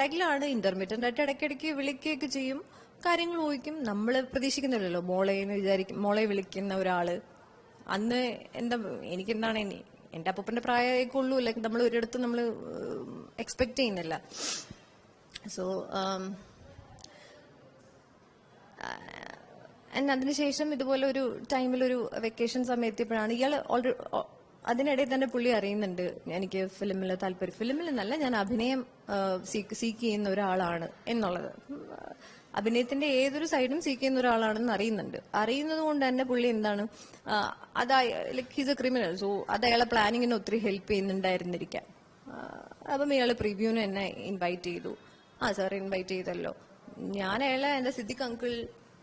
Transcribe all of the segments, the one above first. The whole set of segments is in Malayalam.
ാണ് ഇന്റർമീഡിയറ്റ് ആയിട്ട് ഇടയ്ക്കിടയ്ക്ക് വിളിക്കുകയൊക്കെ ചെയ്യും, കാര്യങ്ങൾ ചോദിക്കും. നമ്മൾ പ്രതീക്ഷിക്കുന്നില്ലല്ലോ മോളെ എന്ന് വിചാരിക്കും, മോളെ വിളിക്കുന്ന ഒരാള്. അന്ന് എന്താ എനിക്കെന്താണ് എന്റെ അപ്പൂപ്പന്റെ പ്രായമൊക്കെ ഉള്ളൂ, ലൈക്ക് നമ്മൾ ഒരിടത്തും നമ്മൾ എക്സ്പെക്ട് ചെയ്യുന്നില്ല. സോ അതിനുശേഷം ഇതുപോലെ ഒരു ടൈമിൽ ഒരു വെക്കേഷൻ സമയത്തിയപ്പോഴാണ് ഇയാൾ ഓൾറെഡി അതിനിടയിൽ തന്നെ പുള്ളി അറിയുന്നുണ്ട് എനിക്ക് ഫിലിമിൽ താല്പര്യം, ഫിലിമിൽ എന്നല്ല ഞാൻ അഭിനയം സീക്ക് ചെയ്യുന്ന ഒരാളാണ് എന്നുള്ളത്. അഭിനയത്തിന്റെ ഏതൊരു സൈഡും സീക്ക് ചെയ്യുന്ന ഒരാളാണെന്ന് അറിയുന്നത് കൊണ്ട് തന്നെ പുള്ളി എന്താണ് like he's A criminal. So അത് അയാളെ പ്ലാനിങ്ങിന് ഒത്തിരി ഹെൽപ്പ് ചെയ്യുന്നുണ്ടായിരുന്നിരിക്കാം. അപ്പം ഇയാള് പ്രിവ്യൂവിന് എന്നെ ഇൻവൈറ്റ് ചെയ്തു. സാർ ഇൻവൈറ്റ് ചെയ്തല്ലോ. ഞാൻ അയാളെ എന്റെ സിദ്ദിഖ് അങ്കിൾ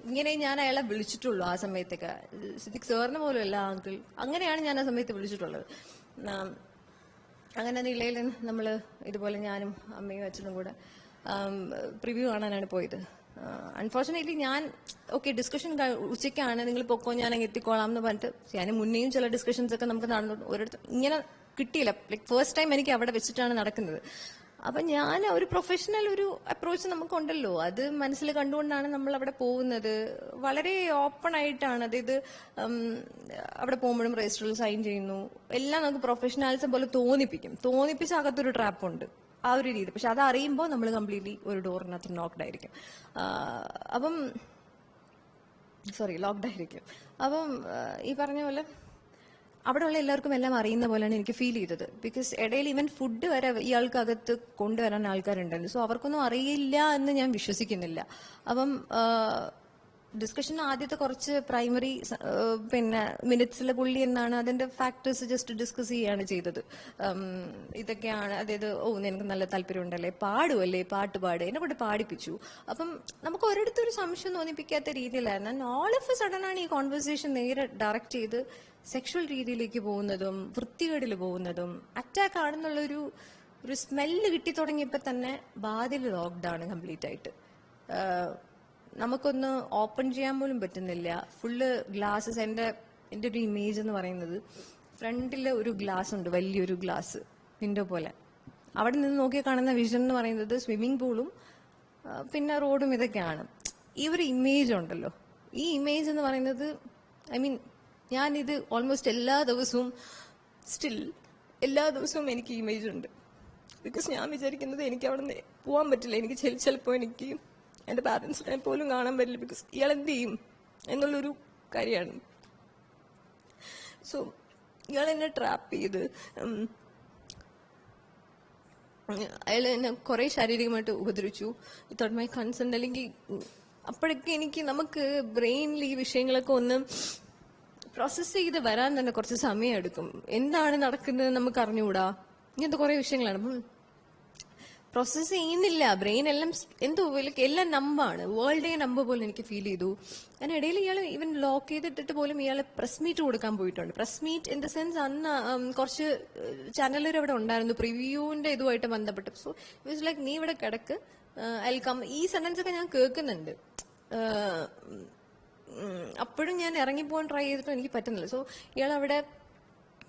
ഇങ്ങനെ ഞാൻ അയാളെ വിളിച്ചിട്ടുള്ളൂ. ആ സമയത്തൊക്കെ സിദ്ദിഖ് സാറിന് പോലും അല്ല അങ്കിൾ, അങ്ങനെയാണ് ഞാൻ ആ സമയത്ത് വിളിച്ചിട്ടുള്ളത്. അങ്ങനെ നിലയിൽ നമ്മൾ ഇതുപോലെ ഞാനും അമ്മയും അച്ഛനും കൂടെ പ്രിവ്യൂ കാണാനാണ് പോയത്. അൺഫോർച്ചുനേറ്റ്ലി ഞാൻ ഡിസ്കഷൻ ഉച്ചയ്ക്കാണ്, നിങ്ങൾ പൊക്കോ ഞാൻ അങ്ങ് എത്തിക്കോളാം എന്ന് പറഞ്ഞിട്ട് ഞാൻ മുന്നേയും ചില ഡിസ്കഷൻസ് ഒക്കെ നമുക്ക് നടന്നു. ഒരിടത്ത് ഇങ്ങനെ കിട്ടിയില്ല. ലൈക്ക് ഫസ്റ്റ് ടൈം എനിക്ക് അവിടെ വെച്ചിട്ടാണ് നടക്കുന്നത്. അപ്പൊ ഞാൻ ഒരു പ്രൊഫഷണൽ ഒരു അപ്രോച്ച് നമുക്കുണ്ടല്ലോ, അത് മനസ്സിൽ കണ്ടുകൊണ്ടാണ് നമ്മൾ അവിടെ പോകുന്നത്. വളരെ ഓപ്പൺ ആയിട്ടാണ്. അതായത് അവിടെ പോകുമ്പോഴും രജിസ്റ്ററിൽ സൈൻ ചെയ്യുന്നു, എല്ലാം നമുക്ക് പ്രൊഫഷണാലിസം പോലെ തോന്നിപ്പിച്ച അകത്തൊരു ട്രാപ്പുണ്ട്, ആ ഒരു രീതി. പക്ഷെ അത് അറിയുമ്പോൾ നമ്മൾ കംപ്ലീറ്റ്ലി ഒരു ഡോറിനകത്ത് ലോക്ക്ഡ് ആയിരിക്കും. അപ്പം ഈ പറഞ്ഞ പോലെ അവിടെയുള്ള എല്ലാവർക്കും എല്ലാം അറിയുന്ന പോലെയാണ് എനിക്ക് ഫീൽ ചെയ്തത്. ബിക്കോസ് ഇടയിൽ ഈവൻ ഫുഡ് വരെ ഇയാൾക്ക് അകത്ത് കൊണ്ടുവരാൻ ആൾക്കാരുണ്ടായിരുന്നു. സോ അവർക്കൊന്നും അറിയില്ല എന്ന് ഞാൻ വിശ്വസിക്കുന്നില്ല. അപ്പം ഡിസ്കഷൻ ആദ്യത്തെ കുറച്ച് പ്രൈമറി പിന്നെ മിനിറ്റ്സിലെ പുള്ളി എന്നാണ് അതിന്റെ ഫാക്ടേഴ്സ് ജസ്റ്റ് ഡിസ്കസ് ചെയ്യുകയാണ് ചെയ്തത്. ഇതൊക്കെയാണ്, അതായത് നിനക്ക് നല്ല താല്പര്യം ഉണ്ടല്ലേ, പാടുമല്ലേ, പാട്ട് എന്നെ കൊണ്ട് പാടിപ്പിച്ചു. അപ്പം നമുക്ക് ഒരിടത്തൊരു സംശയം തോന്നിപ്പിക്കാത്ത രീതിയിലായിരുന്നു. ഓൾ ഓഫ് എ സഡൻ ആണ് ഈ കോൺവെർസേഷൻ നേരെ ഡയറക്റ്റ് ചെയ്ത് സെക്ഷൽ രീതിയിലേക്ക് പോകുന്നതും വൃത്തികേടിൽ പോകുന്നതും. അറ്റാക്ക് ആണെന്നുള്ളൊരു സ്മെല്ല് കിട്ടി തുടങ്ങിയപ്പോൾ തന്നെ വാതിൽ ലോക്ക്ഡൌൺ കംപ്ലീറ്റ് ആയിട്ട്. നമുക്കൊന്ന് ഓപ്പൺ ചെയ്യാൻ പോലും പറ്റുന്നില്ല. Full glasses. എന്റെ ഒരു ഇമേജ് എന്ന് പറയുന്നത് ഫ്രണ്ടില് ഒരു ഗ്ലാസ് ഉണ്ട്, വലിയൊരു ഗ്ലാസ് വിൻഡോ പോലെ. അവിടെ നിന്ന് നോക്കി കാണുന്ന വിഷൻ എന്ന് പറയുന്നത് സ്വിമ്മിംഗ് പൂളും പിന്നെ റോഡും ഇതൊക്കെയാണ്. ഈ ഒരു ഇമേജ് ഉണ്ടല്ലോ, ഈ ഇമേജ് എന്ന് പറയുന്നത് ഞാനിത് ഓൾമോസ്റ്റ് എല്ലാ ദിവസവും എനിക്ക് ഇമേജ് ഉണ്ട്. ബിക്കോസ് ഞാൻ വിചാരിക്കുന്നത് എനിക്ക് അവിടെ നിന്ന് പോകാൻ പറ്റില്ല. എനിക്ക് ചിലപ്പോൾ എനിക്ക് എന്റെ പാരന്റ്സിനെ പോലും കാണാൻ പറ്റില്ല. ബിക്കോസ് ഇയാൾ എന്ത് ചെയ്യും എന്നുള്ളൊരു കാര്യമാണ്. സോ ഇയാൾ എന്നെ ട്രാപ്പ് ചെയ്ത് അയാൾ എന്നെ കുറെ ശാരീരികമായിട്ട് ഉപദ്രവിച്ചു വിത്തൗട്ട് മൈ കൺസെന്റ്. അല്ലെങ്കിൽ അപ്പോഴൊക്കെ നമുക്ക് ബ്രെയിനിൽ ഈ വിഷയങ്ങളൊക്കെ ഒന്ന് പ്രോസസ് ചെയ്ത് വരാൻ തന്നെ കുറച്ച് സമയം എടുക്കും. എന്താണ് നടക്കുന്നത് നമുക്ക് അറിഞ്ഞുകൂടാ. ഇങ്ങനത്തെ കുറെ വിഷയങ്ങളാണ്. അപ്പം പ്രോസസ് ചെയ്യുന്നില്ല ബ്രെയിൻ. എല്ലാം നമ്പാണ്, വേൾഡേ നമ്പ് പോലെ എനിക്ക് ഫീൽ ചെയ്തു. അതിനിടയിൽ ഇയാൾ ഈവൻ ലോക്ക് ചെയ്തിട്ടിട്ട് പോലും ഇയാൾ പ്രസ് മീറ്റ് കൊടുക്കാൻ പോയിട്ടുണ്ട്. Press meet in the sense അന്ന് കുറച്ച് ചാനലുകാർ അവിടെ ഉണ്ടായിരുന്നു പ്രിവ്യൂവിന്റെ ഇതുമായിട്ട് ബന്ധപ്പെട്ട്. സോ ഇറ്റ് വാസ് ലൈക്ക് നീ ഇവിടെ കിടക്ക്, കം. ഈ സെന്റൻസ് ഒക്കെ ഞാൻ കേൾക്കുന്നുണ്ട്. അപ്പോഴും ഞാൻ ഇറങ്ങിപ്പോകാൻ ട്രൈ ചെയ്തിട്ടും എനിക്ക് പറ്റുന്നില്ല. സോ ഇയാൾ അവിടെ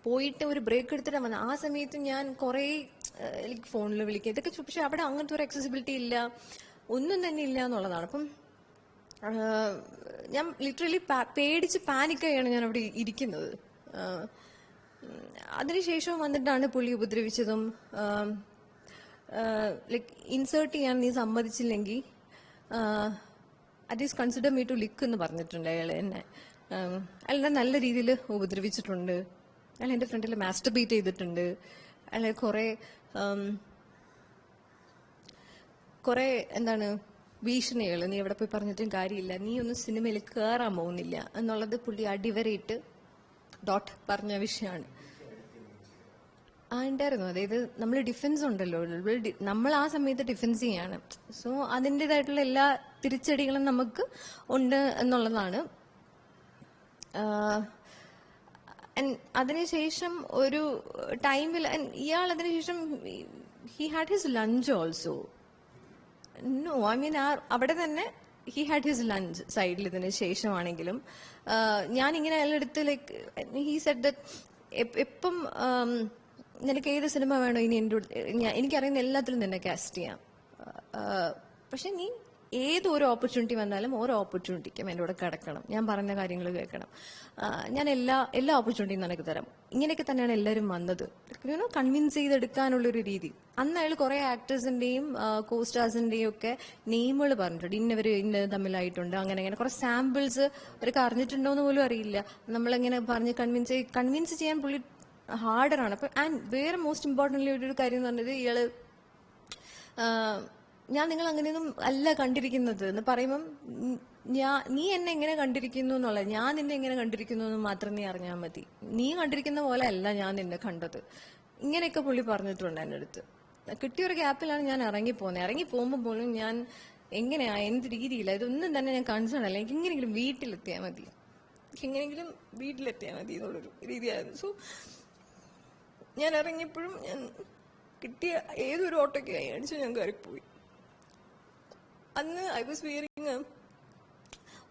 പോയിട്ട് ഒരു ബ്രേക്ക് എടുത്തിട്ടാണ് വന്നത്. ആ സമയത്ത് ഞാൻ കുറെ എനിക്ക് ഫോണിൽ വിളിക്കുക ഇതൊക്കെ. പക്ഷെ അവിടെ അങ്ങനത്തെ ഒരു അക്സസിബിലിറ്റി ഇല്ല, ഒന്നും തന്നെ ഇല്ല എന്നുള്ളതാണ്. അപ്പം ഞാൻ ലിറ്ററലി പേടിച്ച് പാനിക്കായാണ് ഞാൻ അവിടെ ഇരിക്കുന്നത്. അതിനുശേഷം വന്നിട്ടാണ് പുള്ളി ഉപദ്രവിച്ചതും. ലൈക്ക് ഇൻസേർട്ട് ചെയ്യാൻ നീ സമ്മതിച്ചില്ലെങ്കിൽ അറ്റ്ലീസ്റ്റ് കൺസിഡർ മീ ടു ലിക്ക് എന്ന് പറഞ്ഞിട്ടുണ്ട് അയാൾ എന്നെ. അയാളെ നല്ല രീതിയിൽ ഉപദ്രവിച്ചിട്ടുണ്ട്. അയാൾ എന്റെ ഫ്രണ്ടിൽ മാസ്റ്റർബേറ്റ് ചെയ്തിട്ടുണ്ട്. അയാളെ കുറെ എന്താണ് ഭീഷണികൾ, നീ എവിടെ പോയി പറഞ്ഞിട്ടും കാര്യമില്ല, നീ ഒന്നും സിനിമയിൽ കയറാൻ പോകുന്നില്ല എന്നുള്ളത് പുള്ളി അടിവരയിട്ട് ഡോട്ട് പറഞ്ഞ വിഷയമാണ്. ഉണ്ടായിരുന്നു. അതായത് നമ്മൾ ഡിഫൻസ് ഉണ്ടല്ലോ, നമ്മൾ ആ സമയത്ത് ഡിഫൻസ് ചെയ്യാണ്. സോ അതിൻ്റെതായിട്ടുള്ള എല്ലാ തിരിച്ചടികളും നമുക്ക് ഉണ്ട് എന്നുള്ളതാണ്. അതിനുശേഷം ഒരു ടൈമിൽ ഇയാൾ അതിനുശേഷം he had his lunch also. No അവിടെ തന്നെ ഹി ഹാഡ് ഹിസ് ലഞ്ച് സൈഡിൽ. ഇതിന് ശേഷമാണെങ്കിലും ഞാൻ ഇങ്ങനെ അയാളെടുത്ത് ലൈക്ക് ഹി സെഡ് ദാറ്റ് എപ്പം നിനക്ക് ഏത് സിനിമ വേണോ ഇനി എനിക്കറിയുന്ന എല്ലാത്തിലും നിന്നെ കാസ്റ്റ് ചെയ്യാം. പക്ഷെ നീ ഏതൊരു ഓപ്പർച്യൂണിറ്റി വന്നാലും ഓരോ ഓപ്പർച്യൂണിറ്റിക്കും എൻ്റെ കൂടെ കിടക്കണം, ഞാൻ പറഞ്ഞ കാര്യങ്ങൾ കേൾക്കണം. ഞാൻ എല്ലാ ഓപ്പർച്യൂണിറ്റിയും നിനക്ക് തരാം. ഇങ്ങനെയൊക്കെ തന്നെയാണ് എല്ലാവരും വന്നത്. കൺവിൻസ് ചെയ്തെടുക്കാനുള്ളൊരു രീതി. അന്ന് അയാൾ കുറെ ആക്ടേഴ്സിന്റെയും കോ സ്റ്റാർസിന്റെയും ഒക്കെ നെയിമുകൾ പറഞ്ഞിട്ടുണ്ട്. ഇന്ന തമ്മിലായിട്ടുണ്ട്, അങ്ങനെ അങ്ങനെ കുറെ സാമ്പിൾസ് അവർക്ക് അറിഞ്ഞിട്ടുണ്ടോ എന്ന് പോലും അറിയില്ല. നമ്മളെങ്ങനെ പറഞ്ഞ് കൺവിൻസ് ചെയ്യാൻ പുള്ളി ഹാർഡറാണ്. അപ്പൊ ആൻഡ് വേറെ മോസ്റ്റ് ഇമ്പോർട്ടൻ്റ് ഒരു കാര്യം എന്ന് പറഞ്ഞത്, ഇയാള് ഞാൻ നിങ്ങൾ അങ്ങനെയൊന്നും അല്ല കണ്ടിരിക്കുന്നത് എന്ന് പറയുമ്പം, നീ എന്നെ എങ്ങനെ കണ്ടിരിക്കുന്നു എന്നുള്ള, ഞാൻ നിന്നെ എങ്ങനെ കണ്ടിരിക്കുന്നു എന്ന് മാത്രം നീ അറിഞ്ഞാൽ മതി. നീ കണ്ടിരിക്കുന്ന പോലെ അല്ല ഞാൻ നിന്നെ കണ്ടത്. ഇങ്ങനെയൊക്കെ പുള്ളി പറഞ്ഞിട്ടുണ്ട് എൻ്റെ അടുത്ത്. കിട്ടിയൊരു ഗ്യാപ്പിലാണ് ഞാൻ ഇറങ്ങിപ്പോകുന്നത്. ഇറങ്ങി പോകുമ്പോൾ പോലും ഞാൻ എങ്ങനെയാ, എന്ത് രീതിയില്ല, ഇതൊന്നും തന്നെ ഞാൻ കൺസേൺ അല്ല. എനിക്ക് എങ്ങനെയെങ്കിലും വീട്ടിലെത്തിയാൽ മതി, എന്നുള്ളൊരു രീതിയായിരുന്നു. സോ ഞാൻ ഇറങ്ങിയപ്പോഴും ഞാൻ കിട്ടിയ ഏതൊരു ഓട്ടോയ്ക്ക് അടിച്ച് ഞാൻ കയറിപ്പോയി. അന്ന് I was wearing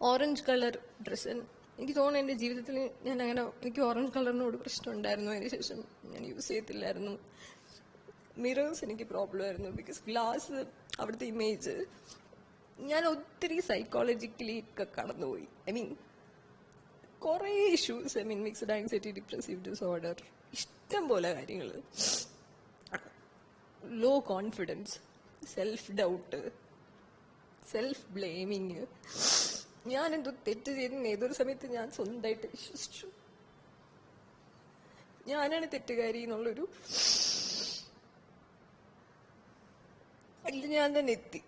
orange colour dress. എനിക്ക് തോന്നുന്നു എൻ്റെ ജീവിതത്തിൽ ഞാൻ അങ്ങനെ, എനിക്ക് ഓറഞ്ച് കളറിനോട് പ്രശ്നം ഉണ്ടായിരുന്നു. അതിന് ശേഷം ഞാൻ യൂസ് ചെയ്തില്ലായിരുന്നു. മിറേഴ്സ് എനിക്ക് പ്രോബ്ലം ആയിരുന്നു. ബിക്കോസ് ഗ്ലാസ്, അവിടുത്തെ ഇമേജ്, ഞാൻ ഒത്തിരി സൈക്കോളജിക്കലി ഒക്കെ കടന്നുപോയി. ഐ മീൻ കുറേ issues, I mean mixed anxiety, depressive disorder, ഇഷ്ടം പോലെ കാര്യങ്ങൾ, low confidence, self doubt, self blaming. ഞാൻ എന്തോ തെറ്റ് ചെയ്തെന്ന് ഏതൊരു സമയത്ത് ഞാൻ സ്വന്തമായിട്ട് വിശ്വസിച്ചു. ഞാനാണ് തെറ്റുകാരി എന്നുള്ളൊരു അതിൽ ഞാൻ തന്നെ എത്തി.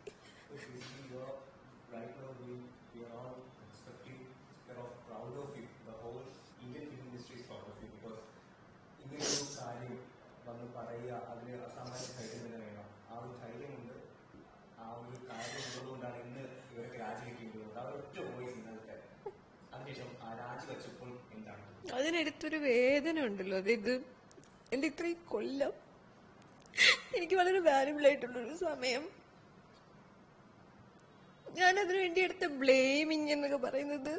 അതിനടുത്തൊരു വേദന ഉണ്ടല്ലോ, അതായത് എന്റെ ഇത്രയും കൊല്ലം എനിക്ക് വളരെ വാല്യുബിൾ ആയിട്ടുള്ളൊരു സമയം ഞാൻ അതിനു വേണ്ടി എടുത്ത ബ്ലെയിമിങ് എന്നൊക്കെ പറയുന്നത്,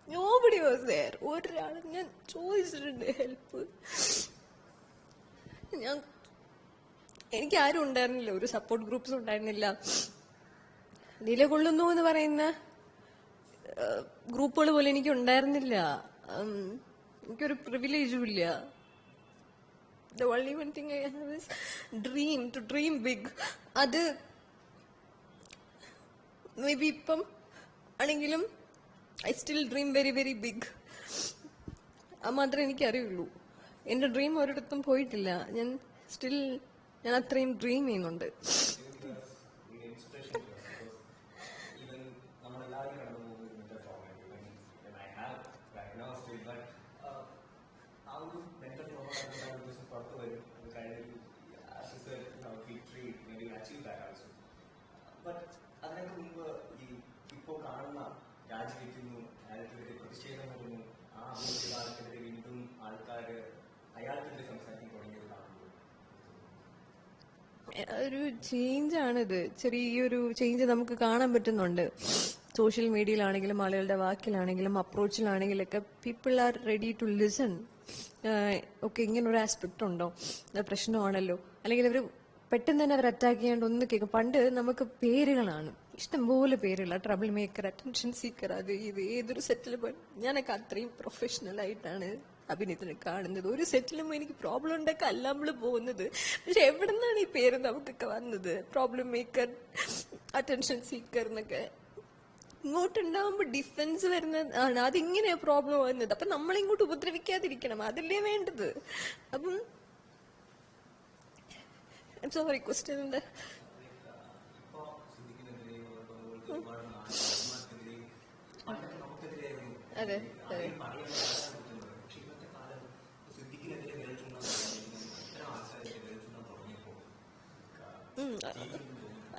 നോബഡി വാസ് ദേർ. ഒരാളും ഞാൻ ചോദിച്ചിട്ടുണ്ട് ഹെൽപ്പ്. എനിക്ക് ആരും ഉണ്ടായിരുന്നില്ല, ഒരു സപ്പോർട്ട് ഗ്രൂപ്പ്സ് ഉണ്ടായിരുന്നില്ല. നിലകൊള്ളുന്നു എന്ന് പറയുന്ന ഗ്രൂപ്പുകൾ പോലും എനിക്ക് ഉണ്ടായിരുന്നില്ല. എനിക്കൊരു പ്രിവിലേജും ഇല്ല. The only one thing I have is to dream big. അത് മേ ബി ഇപ്പം ആണെങ്കിലും I still dream very very big. അത് മാത്രമേ എനിക്കറിയുള്ളൂ. എൻ്റെ ഡ്രീം ഒരിടത്തും പോയിട്ടില്ല. ഞാൻ അത്രയും ഡ്രീം ചെയ്യുന്നുണ്ട്. ഒരു ചേഞ്ചാണിത്. ചെറിയൊരു ചേഞ്ച് നമുക്ക് കാണാൻ പറ്റുന്നുണ്ട്. സോഷ്യൽ മീഡിയയിലാണെങ്കിലും ആളുകളുടെ വാക്കിലാണെങ്കിലും അപ്രോച്ചിലാണെങ്കിലൊക്കെ people are ready to listen. Okay, ഇങ്ങനൊരു ആസ്പെക്ട് ഉണ്ടോ, അത് പ്രശ്നമാണല്ലോ, അല്ലെങ്കിൽ അവർ പെട്ടെന്ന് തന്നെ അവർ അറ്റാക്ക് ചെയ്യാണ്ട് ഒന്ന് കേൾക്കും. പണ്ട് നമുക്ക് പേരുകളാണ്, ഇഷ്ടംപോലെ പേരുകൾ, ട്രബിൾ മേക്കർ, അറ്റൻഷൻ സീക്കർ, അത് ഇത് ഏതൊരു സെറ്റിൽ പോയി. ഞാനൊക്കെ അത്രയും പ്രൊഫഷണൽ ആയിട്ടാണ് അഭിനയത്തിന് കാണുന്നത്. ഒരു സെറ്റിലും എനിക്ക് പ്രോബ്ലം ഉണ്ടാക്കാൻ അല്ല നമ്മൾ പോകുന്നത്. പക്ഷെ എവിടെ നിന്നാണ് ഈ പേര് നമുക്കൊക്കെ വന്നത്? പ്രോബ്ലം മേക്കർ, അറ്റൻഷൻ സീക്കർ എന്നൊക്കെ ഇങ്ങോട്ടുണ്ടാവുമ്പോ ഡിഫൻസ് വരുന്നതാണ്. അതിങ്ങനെയാ പ്രോബ്ലം വരുന്നത്. അപ്പൊ നമ്മളിങ്ങോട്ട് ഉപദ്രവിക്കാതിരിക്കണം, അതല്ലേ വേണ്ടത്. അപ്പം സോറി, ക്വസ്റ്റ്യൻ എന്താ? അതെ അതെ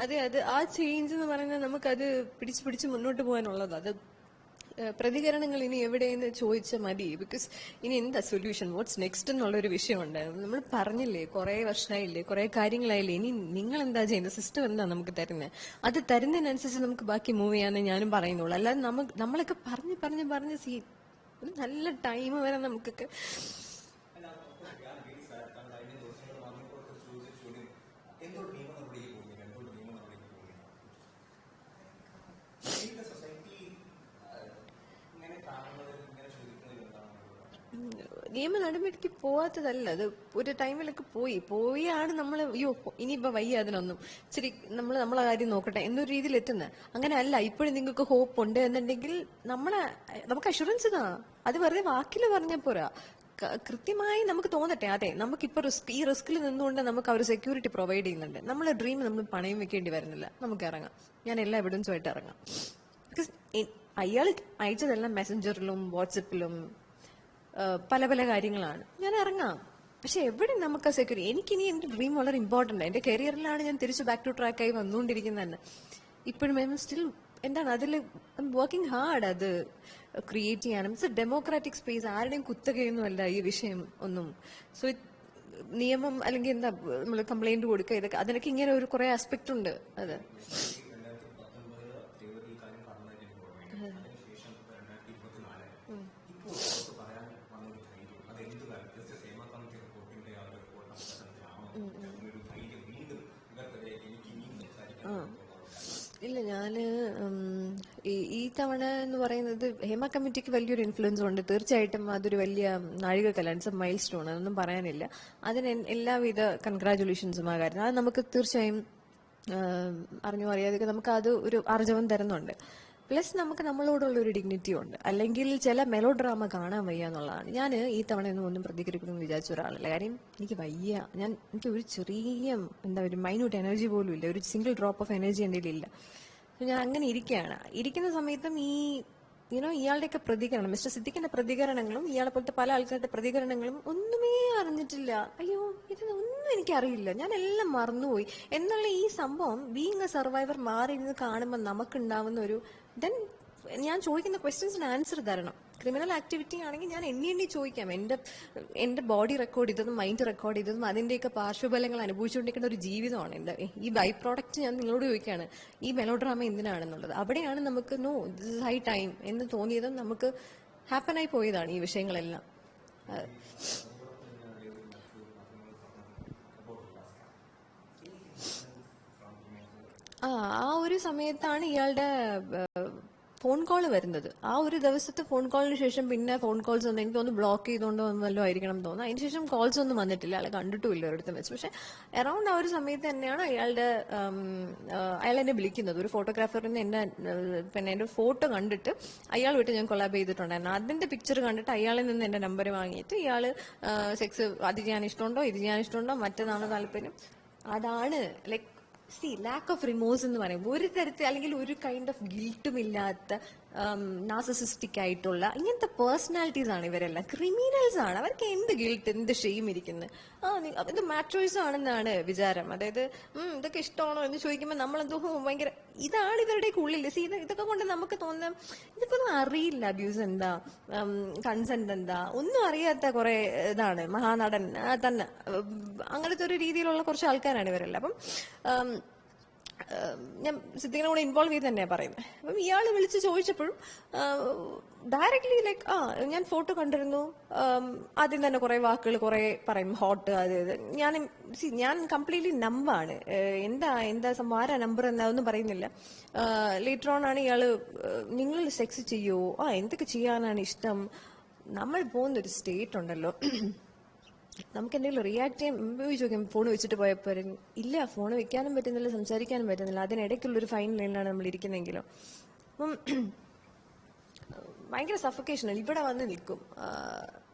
അതെ അത് ആ ചേഞ്ച് എന്ന് പറയുന്നത് നമുക്കത് പിടിച്ച് മുന്നോട്ട് പോകാനുള്ളത്. അത് പ്രതികരണങ്ങൾ ഇനി എവിടെയെന്ന് ചോദിച്ചാൽ മതി. ബിക്കോസ് ഇനി എന്താ സൊല്യൂഷൻ, വാട്ട്സ് നെക്സ്റ്റ് എന്നുള്ളൊരു വിഷയമുണ്ടായിരുന്നു. നമ്മൾ പറഞ്ഞില്ലേ, കുറെ വർഷമായില്ലേ, കുറെ കാര്യങ്ങളായില്ലേ, ഇനി നിങ്ങൾ എന്താ ചെയ്യുന്നത്, സിസ്റ്റം എന്താ നമുക്ക് തരുന്നത്, അത് തരുന്നതിനനുസരിച്ച് നമുക്ക് ബാക്കി മൂവ് ചെയ്യാന്നേ ഞാനും പറയുന്നുള്ളൂ. അല്ലാതെ നമ്മളൊക്കെ പറഞ്ഞ് ഒരു നല്ല ടൈം വരെ നമുക്കൊക്കെ ഗെയിം നടുമിടയ്ക്ക് പോവാത്തതല്ല, അത് ഒരു ടൈമിലൊക്കെ പോയാണ് നമ്മൾ അയ്യോ ഇനിയിപ്പോ വയ്യ അതിനൊന്നും, ഇച്ചിരി നമ്മളെ കാര്യം നോക്കട്ടെ എന്നൊരു രീതിയിൽ എത്തുന്നത്. അങ്ങനെ അല്ല, ഇപ്പോഴും നിങ്ങൾക്ക് ഹോപ്പ് ഉണ്ട് എന്നുണ്ടെങ്കിൽ നമുക്ക് അഷുറൻസ് താ. അത് വെറുതെ വാക്കിൽ പറഞ്ഞാൽ പോരാ, കൃത്യമായി നമുക്ക് തോന്നട്ടെ, അതെ നമുക്കിപ്പോ ഈ റിസ്കിൽ നിന്നുകൊണ്ട് നമുക്ക് അവർ സെക്യൂരിറ്റി പ്രൊവൈഡ് ചെയ്യുന്നുണ്ട്, നമ്മളെ ഡ്രീം നമ്മൾ പണയം വെക്കേണ്ടി വരുന്നില്ല, നമുക്ക് ഇറങ്ങാം, ഞാൻ എല്ലാ എവിഡൻസും ആയിട്ട് ഇറങ്ങാം. ബിക്കോസ് അയാൾ അയച്ചതെല്ലാം മെസ്സഞ്ചറിലും വാട്സപ്പിലും പല പല കാര്യങ്ങളാണ്, ഞാൻ ഇറങ്ങാം. പക്ഷെ എവിടെ നമുക്ക് സെക്യൂരിറ്റി, എനിക്കിനി എന്റെ ഡ്രീം വളരെ ഇമ്പോർട്ടന്റ്, എന്റെ കരിയറിലാണ് ഞാൻ തിരിച്ച് ബാക്ക് ടു ട്രാക്ക് ആയി വന്നുകൊണ്ടിരിക്കുന്നത് തന്നെ. ഇപ്പോഴും ഐ എം സ്റ്റിൽ എന്താണ് അതിൽ വർക്കിംഗ് ഹാർഡ് അത് ക്രിയേറ്റ് ചെയ്യാനും. ഇറ്റ്സ് എ ഡെമോക്രാറ്റിക് സ്പേസ്, ആരുടെയും കുത്തകയൊന്നുമല്ല ഈ വിഷയം ഒന്നും. സോ നിയമം അല്ലെങ്കിൽ എന്താ നമ്മൾ കംപ്ലൈന്റ് കൊടുക്കുക, ഇതൊക്കെ അതിനൊക്കെ ഇങ്ങനെ ഒരു കുറെ ആസ്പെക്ട് ഉണ്ട്. അത് ഇല്ല, ഞാന് ഈ തവണ എന്ന് പറയുന്നത് ഹേമ കമ്മിറ്റിക്ക് വലിയൊരു ഇൻഫ്ലുവൻസ് ഉണ്ട് തീർച്ചയായിട്ടും. അതൊരു വലിയ നാഴികക്കല്ലാണ്, ഇറ്റ്സ് എ മൈൽ സ്റ്റോൺ, അതൊന്നും പറയാനില്ല. അതിന് എല്ലാവിധ കൺഗ്രാറ്റുലേഷൻസും ആ കാര്യത്തിൽ. അത് നമുക്ക് തീർച്ചയായും അറിഞ്ഞോ അറിയാതെ നമുക്ക് അത് ഒരു ആർജവം തരുന്നുണ്ട്. പ്ലസ് നമുക്ക് നമ്മളോടുള്ള ഒരു ഡിഗ്നിറ്റിയും ഉണ്ട്. അല്ലെങ്കിൽ ചില മെലോ ഡ്രാമ കാണാൻ വയ്യ എന്നുള്ളതാണ്. ഞാൻ ഈ തവണ ഒന്നും പ്രതികരിക്കണമെന്ന് വിചാരിച്ച ഒരാളല്ല. കാര്യം എനിക്ക് വയ്യ, എനിക്ക് ഒരു ചെറിയ എന്താ ഒരു മൈന്യൂട്ട് എനർജി പോലും ഇല്ല, ഒരു സിംഗിൾ ഡ്രോപ്പ് ഓഫ് എനർജി എൻ്റെ ഇല്ല. ഞാൻ അങ്ങനെ ഇരിക്കുന്ന സമയത്തും ഇയാളുടെയൊക്കെ പ്രതികരണം, മിസ്റ്റർ സിദ്ദിഖിന്റെ പ്രതികരണങ്ങളും ഇയാളെ പോലത്തെ പല ആൾക്കാരുടെ പ്രതികരണങ്ങളും ഒന്നുമേ അറിഞ്ഞിട്ടില്ല, അയ്യോ ഇതൊന്നും എനിക്കറിയില്ല, ഞാൻ എല്ലാം മറന്നുപോയി എന്നുള്ള ഈ സംഭവം ബീയിങ് എ സർവൈവർ മാറി ഇരുന്ന് കാണുമ്പോൾ നമുക്കുണ്ടാവുന്ന ഒരു ഞാൻ ചോദിക്കുന്ന ക്വസ്റ്റ്യൻസിന് ആൻസർ തരണം. ക്രിമിനൽ ആക്ടിവിറ്റി ആണെങ്കിൽ ഞാൻ എണ്ണി ചോദിക്കാം. എന്റെ ബോഡി റെക്കോർഡ് ചെയ്തതും മൈൻഡ് റെക്കോർഡ് ചെയ്തതും അതിന്റെയൊക്കെ പാർശ്വഫലങ്ങൾ അനുഭവിച്ചുകൊണ്ടിരിക്കുന്ന ഒരു ജീവിതമാണ് എന്റെ. ഈ ബൈ പ്രോഡക്റ്റ് ഞാൻ നിങ്ങളോട് ചോദിക്കുകയാണ്, ഈ മെലോഡ്രാമ എന്തിനാണെന്നുള്ളത്. അവിടെയാണ് നമുക്ക് know this is high time എന്ന് തോന്നിയതും നമുക്ക് ഹാപ്പനായി പോയതാണ് ഈ വിഷയങ്ങളെല്ലാം. ആ ഒരു സമയത്താണ് ഇയാളുടെ ഫോൺ കോൾ വരുന്നത്. ആ ഒരു ദിവസത്തെ ഫോൺ കോളിന് ശേഷം പിന്നെ ഫോൺ കോൾസ് ഒന്നും എനിക്ക് തോന്നുന്നു ബ്ലോക്ക് ചെയ്തുകൊണ്ടോ ഒന്നല്ലോ ആയിരിക്കണം തോന്നുന്നു. അതിനുശേഷം കോൾസ് ഒന്നും വന്നിട്ടില്ല, അയാളെ കണ്ടിട്ടുമില്ല ഒരിടത്തും വെച്ച്. പക്ഷെ അറൌണ്ട് ആ ഒരു സമയത്ത് തന്നെയാണ് അയാൾ എന്നെ വിളിക്കുന്നത്. ഒരു ഫോട്ടോഗ്രാഫറിന് പിന്നെ എന്റെ ഫോട്ടോ കണ്ടിട്ട് അയാൾ വിട്ട് ഞാൻ കൊളാബ് ചെയ്തിട്ടുണ്ടായിരുന്നു. അതിന്റെ പിക്ചർ കണ്ടിട്ട് അയാളിൽ നിന്ന് എന്റെ നമ്പർ വാങ്ങിയിട്ട് ഇയാള് സെക്സ് അത് ചെയ്യാൻ ഇഷ്ടമുണ്ടോ, ഇത് ചെയ്യാൻ ഇഷ്ടമുണ്ടോ, മറ്റേതാണ് താല്പര്യം. അതാണ് ലൈക്ക് ലാക്ക് ഓഫ് റിമോഴ്സ് എന്ന് പറയും. ഒരു തരത്തിൽ അല്ലെങ്കിൽ ഒരു കൈൻഡ് ഓഫ് ഗിൽട്ടും ഇല്ലാത്ത നാർസിസിസ്റ്റിക് ആയിട്ടുള്ള ഇങ്ങനത്തെ പേഴ്സണാലിറ്റീസ് ആണ് ഇവരെല്ലാം. ക്രിമിനൽസ് ആണ്, അവർക്ക് എന്ത് ഗിൽട്ട്, എന്ത് ഷെയിം ഇരിക്കുന്നത്. ഇത് മാട്രോയ്സ് ആണെന്നാണ് വിചാരം. അതായത് ഇതൊക്കെ ഇഷ്ടമാണോ എന്ന് ചോദിക്കുമ്പോൾ നമ്മളെന്തോ ഭയങ്കര ഇതാണ് ഇവരുടെയൊക്കെ ഉള്ളിൽ. ഇതൊക്കെ കൊണ്ട് നമുക്ക് തോന്നുന്ന ഇതൊക്കെ അറിയില്ല, അബ്യൂസ് എന്താ, കൺസെന്റ് എന്താ, ഒന്നും അറിയാത്ത കുറെ ഇതാണ്. മഹാനടൻ തന്നെ അങ്ങനത്തെ ഒരു രീതിയിലുള്ള കുറച്ച് ആൾക്കാരാണ് ഇവരെല്ലാം. അപ്പം ഞാൻ സിദ്ദിഖിനെ കൂടെ ഇൻവോൾവ് ചെയ്ത് തന്നെയാണ് പറയുന്നത്. അപ്പം ഇയാൾ വിളിച്ച് ചോദിച്ചപ്പോഴും ഡയറക്ട്ലി ലൈക്ക് ഞാൻ ഫോട്ടോ കണ്ടിരുന്നു, ആദ്യം തന്നെ കുറെ വാക്കുകൾ കുറെ പറയും, ഹോട്ട് അത് ഞാൻ കംപ്ലീറ്റ്ലി നമ്പാണ്. എന്താ സംഭവം, ആരാ നമ്പർ എന്താന്നും പറയുന്നില്ല. ലേറ്റർ ഓൺ ആണ് ഇയാള് നിങ്ങൾ സെക്സ് ചെയ്യോ, എന്തൊക്കെ ചെയ്യാനാണ് ഇഷ്ടം. നമ്മൾ പോകുന്നൊരു സ്റ്റേറ്റ് ഉണ്ടല്ലോ, നമുക്ക് എന്തെങ്കിലും റിയാക്ട് ചെയ്യാൻ ചോദിക്കും, ഫോൺ വെച്ചിട്ട് പോയപ്പോൾ ഇല്ല, ഫോൺ വെക്കാനും പറ്റുന്നില്ല, സംസാരിക്കാനും പറ്റുന്നില്ല. അതിനിടയ്ക്കുള്ളൊരു ഫൈൻ ലൈനിലാണ് നമ്മൾ ഇരിക്കുന്നെങ്കിലും. അപ്പം ഭയങ്കര സഫക്കേഷനൽ ഇവിടെ വന്ന് നിൽക്കും.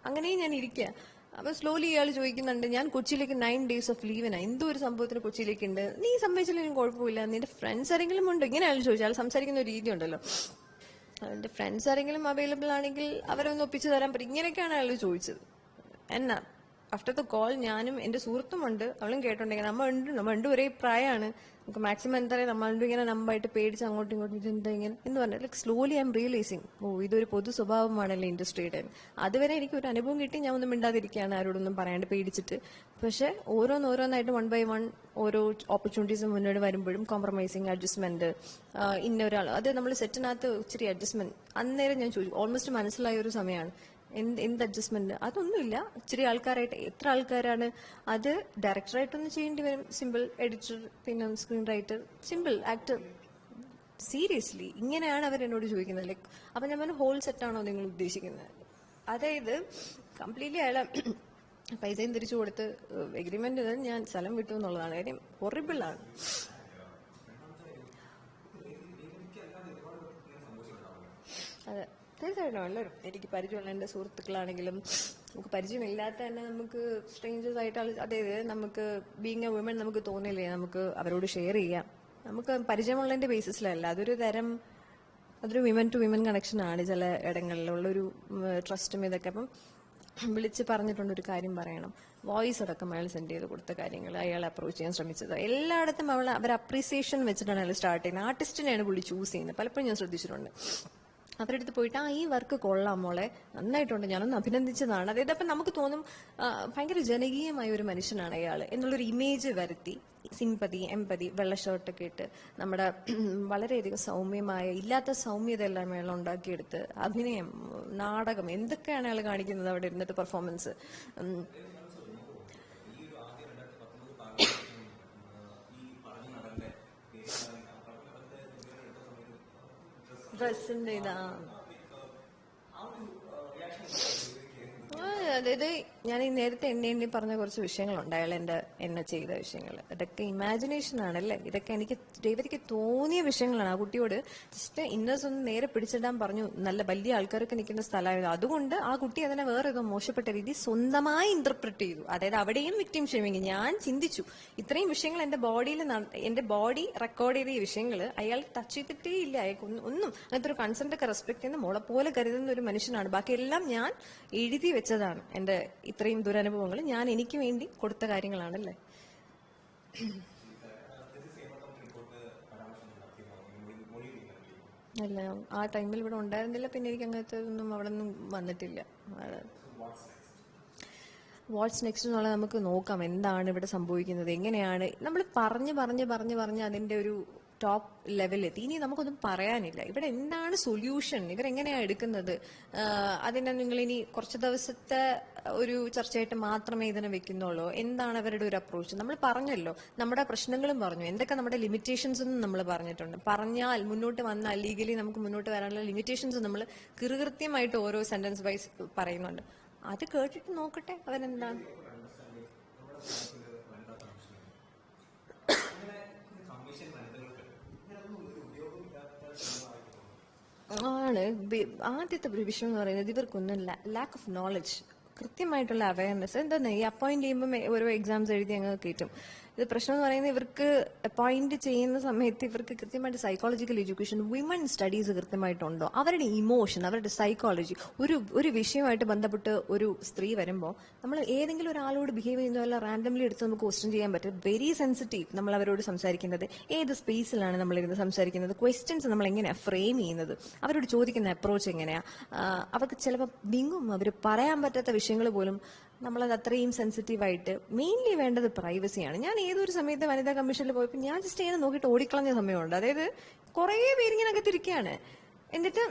അങ്ങനെയും ഞാൻ ഇരിക്കുക. അപ്പൊ സ്ലോലി ഇയാൾ ചോദിക്കുന്നുണ്ട്, ഞാൻ കൊച്ചിയിലേക്ക് 9 days ഓഫ് ലീവിനാ, എന്തോ ഒരു സംഭവത്തിന് കൊച്ചിയിലേക്ക് ഉണ്ട്, നീ സമ്മതിച്ചില്ലെങ്കിലും കുഴപ്പമില്ല, നിന്റെ ഫ്രണ്ട്സ് ആരെങ്കിലും ഉണ്ട്, ഇങ്ങനെ അയാൾ ചോദിച്ചു. അയാൾ സംസാരിക്കുന്ന ഒരു രീതി ഉണ്ടല്ലോ, എന്റെ ഫ്രണ്ട്സ് ആരെങ്കിലും അവൈലബിൾ ആണെങ്കിൽ അവരൊന്ന് ഒപ്പിച്ചു തരാൻ പറ്റും, ഇങ്ങനെയൊക്കെയാണ് അയാൾ ചോദിച്ചത്. എന്നാ ആഫ്റ്റർ ദ കോൾ ഞാനും എന്റെ സുഹൃത്തുമുണ്ട്, അവളും കേട്ടോണ്ടെങ്കിൽ നമ്മൾ രണ്ടും ഒരേ പ്രായമാണ്, നമുക്ക് മാക്സിമം എന്താ പറയുക, നമ്മൾ രണ്ടും ഇങ്ങനെ നമ്പായിട്ട് പേടിച്ച് അങ്ങോട്ടും ഇങ്ങോട്ടും ഇതെന്താ ഇങ്ങനെ എന്ന് പറഞ്ഞാൽ like slowly I M realising, ഇതൊരു പൊതു സ്വഭാവമാണല്ലോ ഇൻഡസ്ട്രിയുടെ. അതുവരെ എനിക്ക് ഒരു അനുഭവം കിട്ടി, ഞാൻ ഒന്നും മിണ്ടാതിരിക്കുകയാണ്, ആരോടൊന്നും പറയാണ്ട് പേടിച്ചിട്ട്. പക്ഷെ ഓരോന്നായിട്ട് 1 by 1 ഓരോ ഓപ്പർച്യൂണിറ്റീസ് മുന്നോട്ട് വരുമ്പോഴും കോംപ്രമൈസിങ്, അഡ്ജസ്റ്റ്മെന്റ്, ഇന്ന ഒരാൾ അത് നമ്മൾ സെറ്റിനകത്ത് ഇച്ചിരി അഡ്ജസ്റ്റ്മെന്റ്. അന്നേരം ഞാൻ ചോദിച്ചു, ഓൾമോസ്റ്റ് മനസ്സിലായ ഒരു സമയമാണ് എന്ത് അഡ്ജസ്റ്റ്മെന്റ്, അതൊന്നുമില്ല. ഇച്ചിരി ആൾക്കാരായിട്ട് എത്ര ആൾക്കാരാണ്, അത് ഡയറക്ടറായിട്ടൊന്നും ചെയ്യേണ്ടി വരും, സിമ്പിൾ എഡിറ്റർ, പിന്നെ screen writer, simple actor. Seriously ഇങ്ങനെയാണ് അവർ എന്നോട് ചോദിക്കുന്നത്. ലൈക്ക് അപ്പൊ ഞാൻ ഹോൾ സെറ്റാണോ നിങ്ങൾ ഉദ്ദേശിക്കുന്നത്? അതായത് കംപ്ലീറ്റ്ലി അയാളെ പൈസയും തിരിച്ചു കൊടുത്ത് എഗ്രിമെന്റ് ഞാൻ സ്ഥലം വിട്ടു എന്നുള്ളതാണ് കാര്യം. ഹൊറിബിളാണ്. അതെ, തീർച്ചയായിട്ടും എല്ലാവരും എനിക്ക് പരിചയമുള്ള എൻ്റെ സുഹൃത്തുക്കളാണെങ്കിലും നമുക്ക് പരിചയമില്ലാത്ത തന്നെ നമുക്ക് സ്ട്രേഞ്ചേഴ്സ് ആയിട്ട് അതായത് നമുക്ക് ബീങ് എ വുമൻ നമുക്ക് തോന്നില്ലേ നമുക്ക് അവരോട് ഷെയർ ചെയ്യാം. നമുക്ക് പരിചയമുള്ളതിന്റെ ബേസിസിലല്ല, അതൊരു വിമൻ ടു വിമൻ കണക്ഷൻ ആണ് ചില ഇടങ്ങളിലുള്ളൊരു ട്രസ്റ്റും ഇതൊക്കെ. അപ്പം വിളിച്ച് പറഞ്ഞിട്ടുണ്ട് ഒരു കാര്യം പറയണം, വോയിസ് അടക്കം അയാൾ സെൻഡ് ചെയ്ത് കൊടുത്ത കാര്യങ്ങൾ അയാൾ അപ്രോച്ച് ചെയ്യാൻ ശ്രമിച്ചത് എല്ലായിടത്തും അവർ അപ്രീസിയേഷൻ വെച്ചിട്ടാണ് അയാൾ സ്റ്റാർട്ട് ചെയ്യുന്നത്. ആർട്ടിസ്റ്റിനെയാണ് പുള്ളി ചൂസ് ചെയ്യുന്നത്. പലപ്പോഴും ഞാൻ ശ്രദ്ധിച്ചിട്ടുണ്ട്. അവരുടെ അടുത്ത് പോയിട്ട് ഈ വർക്ക് കൊള്ളാം മോളെ, നന്നായിട്ടുണ്ട്, ഞാനൊന്ന് അഭിനന്ദിച്ചതാണ്. അതായത് അപ്പം നമുക്ക് തോന്നും ഭയങ്കര ജനകീയമായ ഒരു മനുഷ്യനാണ് അയാൾ എന്നുള്ളൊരു ഇമേജ് വരുത്തി, സിമ്പതി എമ്പതി വെള്ള ഷർട്ടൊക്കെ ഇട്ട് നമ്മുടെ വളരെയധികം സൗമ്യമായ ഇല്ലാത്ത സൗമ്യത എല്ലാം അയാൾ ഉണ്ടാക്കിയെടുത്ത് അഭിനയം, നാടകം, എന്തൊക്കെയാണ് അയാൾ കാണിക്കുന്നത് അവിടെ ഇരുന്നിട്ട് പെർഫോമൻസ്. ഡ്രസ്സിന്റെ ഇതാ അതായത് ഞാൻ ഈ നേരത്തെ എണ്ണി പറഞ്ഞ കുറച്ച് വിഷയങ്ങളുണ്ട് അയാൾ എന്നെ ചെയ്ത വിഷയങ്ങൾ. ഇതൊക്കെ ഇമാജിനേഷൻ ആണല്ലേ, ഇതൊക്കെ എനിക്ക് രേവതിക്ക് തോന്നിയ വിഷയങ്ങളാണ്. ആ കുട്ടിയോട് ജസ്റ്റ് ഇന്നേഴ്സ് ഒന്ന് നേരെ പിടിച്ചിടാൻ പറഞ്ഞു, നല്ല വലിയ ആൾക്കാരൊക്കെ നിൽക്കുന്ന സ്ഥലമായത്. അതുകൊണ്ട് ആ കുട്ടി അതിനെ വേറെ ഏതോ മോശപ്പെട്ട രീതി സ്വന്തമായി ഇന്റർപ്രറ്റ് ചെയ്തു. അതായത് അവിടെയും വിക്ടിം ഷേമിങ്. ഞാൻ ചിന്തിച്ചു ഇത്രയും വിഷയങ്ങൾ എന്റെ ബോഡി റെക്കോർഡ് ചെയ്ത ഈ വിഷയങ്ങൾ അയാൾ ടച്ച് ചെയ്തിട്ടേ ഇല്ല. അയാൾക്ക് ഒന്നും അങ്ങനത്തെ ഒരു കൺസെന്റ് ഒക്കെ റെസ്പെക്ട് ചെയ്യുന്ന മോളെ പോലെ കരുതുന്ന ഒരു മനുഷ്യനാണ്. ബാക്കിയെല്ലാം ഞാൻ എഴുതി വെച്ചതാണ്. എന്റെ ഇത്രയും ദുരനുഭവങ്ങൾ ഞാൻ എനിക്ക് വേണ്ടി കൊടുത്ത കാര്യങ്ങളാണല്ലേ. അല്ല, ആ ടൈമിൽ ഇവിടെ ഉണ്ടായിരുന്നില്ല. പിന്നെ എനിക്ക് അങ്ങനത്തെ ഒന്നും അവിടെ ഒന്നും വന്നിട്ടില്ല. വാട്ട്സ് നെക്സ്റ്റ് എന്നുള്ളത് നമുക്ക് നോക്കാം, എന്താണ് ഇവിടെ സംഭവിക്കുന്നത്, എങ്ങനെയാണ്. നമ്മൾ പറഞ്ഞ് അതിന്റെ ഒരു ടോപ്പ് ലെവലെത്തി. ഇനി നമുക്കൊന്നും പറയാനില്ല. ഇവിടെ എന്താണ് സൊല്യൂഷൻ, ഇവരെങ്ങനെയാണ് എടുക്കുന്നത്, അതിനെ നിങ്ങൾ ഇനി കുറച്ച് ദിവസത്തെ ഒരു ചർച്ചയായിട്ട് മാത്രമേ ഇതിനെ വെക്കുന്നുള്ളൂ. എന്താണ് അവരുടെ ഒരു അപ്രോച്ച്? നമ്മൾ പറഞ്ഞല്ലോ, നമ്മുടെ പ്രശ്നങ്ങളും പറഞ്ഞു, എന്തൊക്കെ നമ്മുടെ ലിമിറ്റേഷൻസ് എന്നും നമ്മൾ പറഞ്ഞിട്ടുണ്ട്. പറഞ്ഞാൽ മുന്നോട്ട് വന്നാൽ ലീഗലി നമുക്ക് മുന്നോട്ട് വരാനുള്ള ലിമിറ്റേഷൻസ് നമ്മൾ കൃത്യമായിട്ട് ഓരോ സെന്റൻസ് വൈസ് പറയുന്നുണ്ട്. അത് കേട്ടിട്ട് നോക്കട്ടെ അവരെന്താണ്. ആണ് ആദ്യത്തെ വിഷയം എന്ന് പറയുന്നത് ഇവർക്കൊന്നും ലാക്ക് ഓഫ് നോളജ്, കൃത്യമായിട്ടുള്ള അവയർനെസ്. എന്താ ഈ അപ്പോയിന്റ് ചെയ്യുമ്പോൾ ഓരോ എക്സാംസ് എഴുതി അങ്ങ് കയറ്റും. ഇത് പ്രശ്നം എന്ന് പറയുന്നത് ഇവർക്ക് അപ്പോയിന്റ് ചെയ്യുന്ന സമയത്ത് ഇവർക്ക് കൃത്യമായിട്ട് സൈക്കോളജിക്കൽ എഡ്യൂക്കേഷൻ, വിമൻ സ്റ്റഡീസ് കൃത്യമായിട്ടുണ്ടോ, അവരുടെ ഇമോഷൻ, അവരുടെ സൈക്കോളജി. ഒരു വിഷയമായിട്ട് ബന്ധപ്പെട്ട് ഒരു സ്ത്രീ വരുമ്പോൾ നമ്മൾ ഏതെങ്കിലും ഒരാളോട് ബിഹേവ് ചെയ്യുന്നതല്ല റാൻഡംലി എടുത്ത് നമുക്ക് ക്വസ്റ്റ്യൻ ചെയ്യാൻ പറ്റും. വെരി സെൻസിറ്റീവ് നമ്മൾ അവരോട് സംസാരിക്കുന്നത്, ഏത് സ്പേസിലാണ് നമ്മളിരുന്ന് സംസാരിക്കുന്നത്, ക്വസ്റ്റ്യൻസ് നമ്മൾ എങ്ങനെയാണ് ഫ്രെയിം ചെയ്യുന്നത്, അവരോട് ചോദിക്കുന്ന അപ്രോച്ച് എങ്ങനെയാ. അവർക്ക് ചിലപ്പോൾ വിങ്ങും, അവർ പറയാൻ പറ്റാത്ത വിഷയങ്ങൾ പോലും നമ്മളത് അത്രയും സെൻസിറ്റീവായിട്ട്. മെയിൻലി വേണ്ടത് പ്രൈവസിയാണ്. ഞാൻ ഏതൊരു സമയത്ത് വനിതാ കമ്മീഷനിൽ പോയപ്പോൾ ഞാൻ ജസ്റ്റ് ഇങ്ങനെ നോക്കിയിട്ട് ഓടിക്കളഞ്ഞ സമയമുണ്ട്. അതായത് കുറേ പേരിങ്ങനെ അകത്തിരിക്കുകയാണ്. എന്നിട്ട്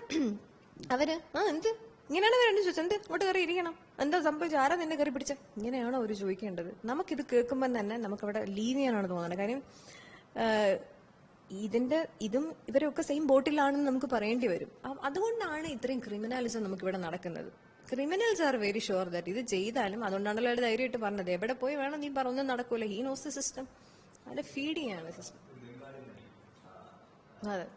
അവര് എന്ത് ഇങ്ങനെയാണ് വരേണ്ടത് ചോദിച്ചത്, എന്ത് ഇങ്ങോട്ട് കയറി ഇരിക്കണം, എന്താ സംഭവിച്ചു, ആരാ നിന്നെ കയറി പിടിച്ച, ഇങ്ങനെയാണോ അവർ ചോദിക്കേണ്ടത്. നമുക്കിത് കേൾക്കുമ്പോൾ തന്നെ നമുക്കവിടെ ലീവ് ചെയ്യാനാണ് തോന്നുന്നത്. കാര്യം ഇതും ഇവരൊക്കെ സെയിം ബോട്ടിലാണെന്ന് നമുക്ക് പറയേണ്ടി വരും. അതുകൊണ്ടാണ് ഇത്രയും ക്രിമിനാലിസം നമുക്കിവിടെ നടക്കുന്നത്. Criminals are very sure that ഇത് ചെയ്താലും, അതുകൊണ്ടാണല്ലോ അയാൾ ധൈര്യമായിട്ട് പറഞ്ഞത്, എവിടെ പോയി വേണം നീ പറഞ്ഞൊന്നും നടക്കൂല. He knows the system. അതിന്റെ ഫീഡ് ചെയ്യാണ് സിസ്റ്റം. അതെ.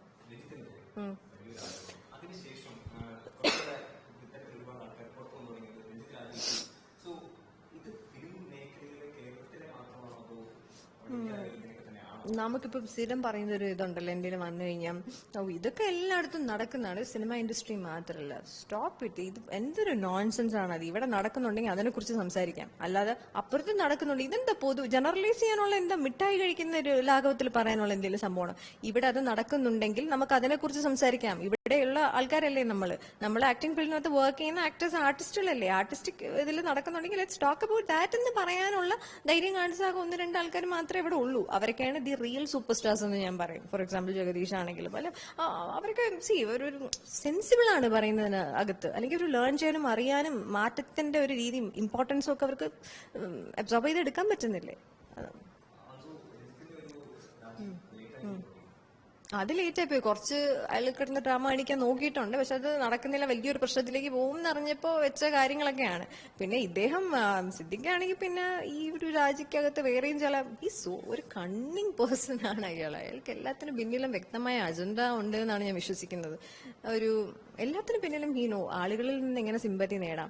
നമുക്കിപ്പം സ്ഥിരം പറയുന്ന ഒരു ഇതുണ്ടല്ലോ, എന്തെങ്കിലും വന്നു കഴിഞ്ഞാൽ ഇതൊക്കെ എല്ലായിടത്തും നടക്കുന്നതാണ്, സിനിമ ഇൻഡസ്ട്രി മാത്രമല്ല. Stop it. ഇത് എന്തൊരു നോൺസെൻസ് ആണ്. അത് ഇവിടെ നടക്കുന്നുണ്ടെങ്കിൽ അതിനെക്കുറിച്ച് സംസാരിക്കാം. അല്ലാതെ അപ്പുറത്ത് നടക്കുന്നുണ്ട് ഇതെന്താ ജനറലൈസ് ചെയ്യാനുള്ള, എന്താ മിഠായി കഴിക്കുന്ന ഒരു ലാഘവത്തിൽ പറയാനുള്ള എന്തെങ്കിലും സംഭവമാണ്. ഇവിടെ അത് നടക്കുന്നുണ്ടെങ്കിൽ നമുക്ക് അതിനെക്കുറിച്ച് സംസാരിക്കാം. ഇവിടെയുള്ള ആൾക്കാരല്ലേ നമ്മൾ ആക്ടിംഗ് ഫീൽഡിനകത്ത് വർക്ക് ചെയ്യുന്ന ആക്ടേഴ്സ്, ആർട്ടിസ്റ്റുകളല്ലേ. ആർട്ടിസ്റ്റിക് ഇതിൽ നടക്കുന്നുണ്ടെങ്കിൽ ലെറ്റ്സ് ടോക്ക് അബൌട്ട് ദാറ്റ് എന്ന് പറയാനുള്ള ധൈര്യം കാണിച്ചാൽ 1-2 ആൾക്കാർ മാത്രമേ ഇവിടെ ഉള്ളൂ. അവരൊക്കെയാണ് ദി റിയൽ സൂപ്പർ സ്റ്റാർസ് എന്ന് ഞാൻ പറയും. ഫോർ എക്സാമ്പിൾ ജഗദീഷ് ആണെങ്കിലും അല്ല, അവരൊക്കെ ഒരു സെൻസിബിൾ ആണ് പറയുന്നതിന് അകത്ത്, അല്ലെങ്കിൽ ഒരു ലേൺ ചെയ്യാനും അറിയാനും മാറ്റത്തിന്റെ ഒരു രീതി, ഇമ്പോർട്ടൻസും ഒക്കെ അവർക്ക് അബ്സോർബ് ചെയ്തെടുക്കാൻ പറ്റുന്നില്ലേ. അത് ലേറ്റ് ആയി പോയി. കുറച്ച് അയാൾ കിടന്ന് ഡ്രാമ കാണിക്കാൻ നോക്കിയിട്ടുണ്ട്, പക്ഷെ അത് നടക്കുന്നില്ല, വലിയൊരു പ്രശ്നത്തിലേക്ക് പോകും എന്നറിഞ്ഞപ്പോ വെച്ച കാര്യങ്ങളൊക്കെയാണ്. പിന്നെ ഇദ്ദേഹം സിദ്ദിഖാണെങ്കിൽ പിന്നെ ഈ ഒരു രാജ്യക്കകത്ത് വേറെയും ചില ഒരു കണ്ണിങ് പേഴ്സൺ ആണ് അയാൾ. അയാൾക്ക് എല്ലാത്തിനും പിന്നിലും വ്യക്തമായ അജണ്ട ഉണ്ട് എന്നാണ് ഞാൻ വിശ്വസിക്കുന്നത്. ഒരു എല്ലാത്തിനും പിന്നിലും ഹീനോ ആളുകളിൽ നിന്ന് എങ്ങനെ സിമ്പതി നേടാം,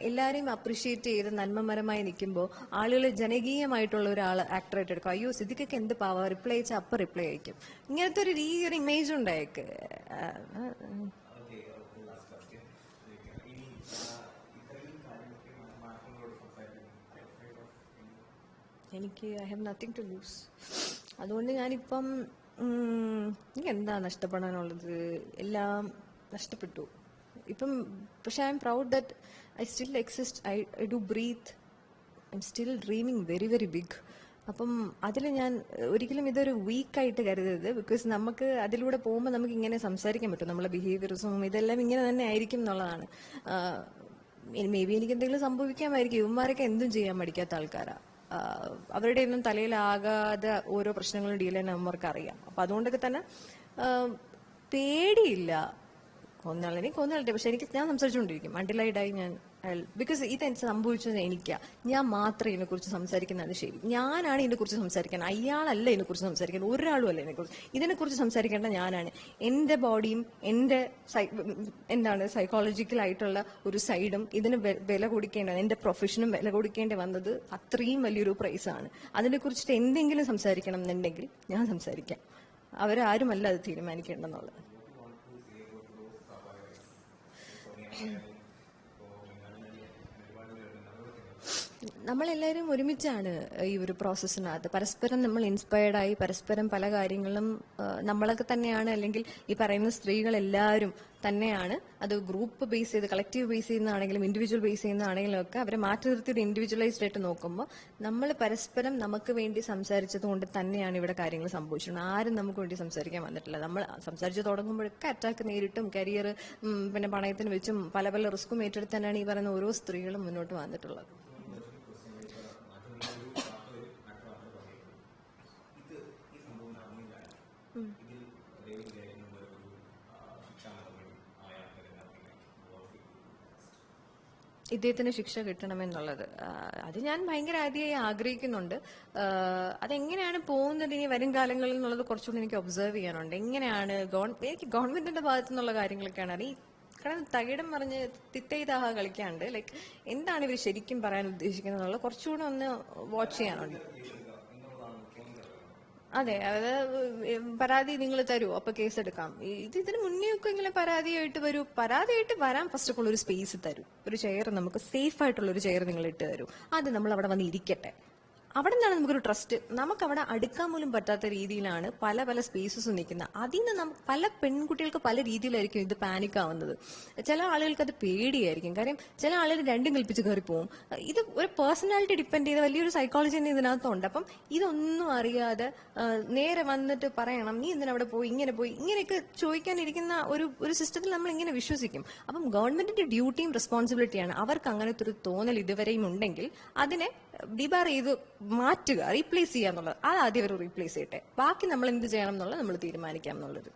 എല്ലാവരെയും അപ്രിഷിയേറ്റ് ചെയ്ത് നന്മമരമായി നിൽക്കുമ്പോൾ ആളുകൾ ജനകീയമായിട്ടുള്ള ഒരാൾ ആക്ടറായിട്ട് എടുക്കും. അയ്യോ സിദ്ദിഖൊക്കെ എന്ത് പാവ, റിപ്ലൈ അയച്ചാൽ അപ്പം റിപ്ലൈ അയക്കും. ഇങ്ങനത്തെ ഒരു ഇമേജ് ഉണ്ട് അയക്ക്. എനിക്ക് I have nothing to lose. അതുകൊണ്ട് ഞാനിപ്പം എനിക്ക് എന്താ നഷ്ടപ്പെടാനുള്ളത്, എല്ലാം നഷ്ടപ്പെട്ടു ഇപ്പം. പക്ഷെ I'm proud that I still exist, I do breathe, I'm still dreaming very very big. അപ്പം അതിൽ ഞാൻ ഒരിക്കലും ഇതൊരു വീക്കായിട്ട് കരുതരുത്. ബിക്കോസ് നമുക്ക് അതിലൂടെ പോകുമ്പോൾ നമുക്ക് ഇങ്ങനെ സംസാരിക്കാൻ പറ്റും, നമ്മളെ ബിഹേവിയർസും ഇതെല്ലാം ഇങ്ങനെ തന്നെ ആയിരിക്കും എന്നുള്ളതാണ്. മേ ബി എനിക്ക് എന്തെങ്കിലും സംഭവിക്കാമായിരിക്കും. ഇവന്മാരൊക്കെ എന്തും ചെയ്യാൻ മടിക്കാത്ത ആൾക്കാരാ. അവരുടെ ഒന്നും തലയിലാകാതെ ഓരോ പ്രശ്നങ്ങളും ഡീൽ ചെയ്യാൻ അവന്മാർക്ക് അറിയാം. അപ്പൊ അതുകൊണ്ടൊക്കെ തന്നെ പേടിയില്ല. കൊന്നാളെ കൊന്നാളട്ടെ, പക്ഷെ ഞാൻ സംസാരിച്ചുകൊണ്ടിരിക്കും അണ്ടിലായിട്ടായി ഞാൻ. ബിക്കോസ് ഇത് സംഭവിച്ചത് എനിക്കാ, ഞാൻ മാത്രമേ ഇതിനെക്കുറിച്ച് സംസാരിക്കുന്നതാണ് ശരി. ഞാനാണ് ഇതിനെക്കുറിച്ച് സംസാരിക്കാൻ, അയാളല്ല ഇതിനെക്കുറിച്ച് സംസാരിക്കാൻ, ഒരാളും അല്ല ഇതിനെക്കുറിച്ച് സംസാരിക്കേണ്ട ഞാനാണ്. എന്റെ ബോഡിയും എന്റെ സൈക്കോളജിക്കൽ ആയിട്ടുള്ള ഒരു സൈഡും ഇതിന് വില കൊടുക്കേണ്ടത്, എന്റെ പ്രൊഫഷനും വില കൊടുക്കേണ്ടി വന്നത് അത്രയും വലിയൊരു പ്രൈസാണ്. അതിനെക്കുറിച്ചിട്ട് എന്തെങ്കിലും സംസാരിക്കണം എന്നുണ്ടെങ്കിൽ ഞാൻ സംസാരിക്കാം. അവരാരുമല്ല അത് തീരുമാനിക്കേണ്ടെന്നുള്ളത്. നമ്മളെല്ലാവരും ഒരുമിച്ചാണ് ഈ ഒരു പ്രോസസ്സിനകത്ത്. പരസ്പരം നമ്മൾ ഇൻസ്പയർഡായി, പരസ്പരം പല കാര്യങ്ങളും നമ്മളൊക്കെ തന്നെയാണ്, അല്ലെങ്കിൽ ഈ പറയുന്ന സ്ത്രീകളെല്ലാവരും തന്നെയാണ്. അത് ഗ്രൂപ്പ് ബേസ് ചെയ്ത്, കളക്റ്റീവ് ബേസ് ചെയ്യുന്നതാണെങ്കിലും ഇൻഡിവിജ്വൽ ബേസ് ചെയ്യുന്നതാണെങ്കിലും ഒക്കെ അവരെ മാറ്റി നിർത്തിയിട്ട് ഇൻഡിവിജ്വലൈസ്ഡ് ആയിട്ട് നോക്കുമ്പോൾ നമ്മൾ പരസ്പരം നമുക്ക് വേണ്ടി സംസാരിച്ചത് കൊണ്ട് തന്നെയാണ് ഇവിടെ കാര്യങ്ങൾ സംഭവിച്ചിട്ടുണ്ട്. ആരും നമുക്ക് വേണ്ടി സംസാരിക്കാൻ വന്നിട്ടില്ല. നമ്മൾ സംസാരിച്ച് തുടങ്ങുമ്പോഴൊക്കെ അറ്റാക്ക് നേരിട്ടും കരിയർ പിന്നെ പണയത്തിന് വെച്ചും പല പല റിസ്ക്കും ഏറ്റെടുത്ത് തന്നെയാണ് ഈ പറയുന്ന ഓരോ സ്ത്രീകളും മുന്നോട്ട് വന്നിട്ടുള്ളത്. ഇദ്ദേഹത്തിന് ശിക്ഷ കിട്ടണമെന്നുള്ളത് അത് ഞാൻ ഭയങ്കര ആദ്യമായി ആഗ്രഹിക്കുന്നുണ്ട്. അതെങ്ങനെയാണ് പോകുന്നത് ഇനി വരും കാലങ്ങളിൽ എന്നുള്ളത് കുറച്ചുകൂടി എനിക്ക് ഒബ്സർവ് ചെയ്യാനുണ്ട്. എങ്ങനെയാണ് എനിക്ക് ഗവൺമെന്റിന്റെ ഭാഗത്തു നിന്നുള്ള കാര്യങ്ങളൊക്കെയാണ് അറിയാം. കാരണം തകിടം പറഞ്ഞ് തിത്തൈതാഹ കളിക്കാണ്ട് ലൈക്ക് എന്താണ് ഇവർ ശരിക്കും പറയാൻ ഉദ്ദേശിക്കുന്നത് എന്നുള്ളത് കുറച്ചുകൂടെ ഒന്ന് വാച്ച് ചെയ്യാനുണ്ട്. അതെ, അത് പരാതി നിങ്ങൾ തരൂ, അപ്പൊ കേസെടുക്കാം. ഇതിന് മുന്നേ ഒക്കെ ഇങ്ങനെ പരാതിയായിട്ട് വരൂ. പരാതിയായിട്ട് വരാൻ ഫസ്റ്റ് ഓഫ് ഓൾ ഒരു സ്പേസ് തരൂ, ഒരു ചെയർ, നമുക്ക് സേഫ് ആയിട്ടുള്ള ഒരു ചെയർ നിങ്ങൾ ഇട്ട് തരൂ. അത് നമ്മൾ അവിടെ വന്ന് ഇരിക്കട്ടെ. അവിടെ നിന്നാണ് നമുക്കൊരു ട്രസ്റ്റ്. നമുക്ക് അവിടെ അടുക്കാൻ പോലും പറ്റാത്ത രീതിയിലാണ് പല പല സ്പേസസും നിൽക്കുന്നത്. അതിന് പല പെൺകുട്ടികൾക്ക് പല രീതിയിലായിരിക്കും ഇത് പാനിക് ആവുന്നത്. ചില ആളുകൾക്ക് അത് പേടിയായിരിക്കും. കാര്യം ചില ആളുകൾ രണ്ടും കൽപ്പിച്ച് കയറി പോകും. ഇത് ഒരു പേഴ്സണാലിറ്റി ഡിപ്പെൻഡ് ചെയ്ത വലിയൊരു സൈക്കോളജി തന്നെ ഇതിനകത്തുണ്ട്. അപ്പം ഇതൊന്നും അറിയാതെ നേരെ വന്നിട്ട് പറയണം, നീ എന്തിനാ അവിടെ പോയി, ഇങ്ങനെയൊക്കെ ചോദിക്കാനിരിക്കുന്ന ഒരു സിസ്റ്റത്തിൽ നമ്മൾ ഇങ്ങനെ വിശ്വസിക്കും. അപ്പം ഗവൺമെന്റിന്റെ ഡ്യൂട്ടിയും റെസ്പോൺസിബിലിറ്റിയാണ്. അവർക്ക് അങ്ങനത്തെ ഒരു തോന്നൽ ഇതുവരെയും ഉണ്ടെങ്കിൽ അതിനെ ഡിബാർ ചെയ്ത് മാറ്റുക, റീപ്ലേസ് ചെയ്യുക എന്നുള്ളത്. അത് ആദ്യം അവർ റീപ്ലേസ് ചെയ്യട്ടെ. ബാക്കി നമ്മൾ എന്ത് ചെയ്യണം എന്നുള്ളത് നമ്മൾ തീരുമാനിക്കാം എന്നുള്ളത്.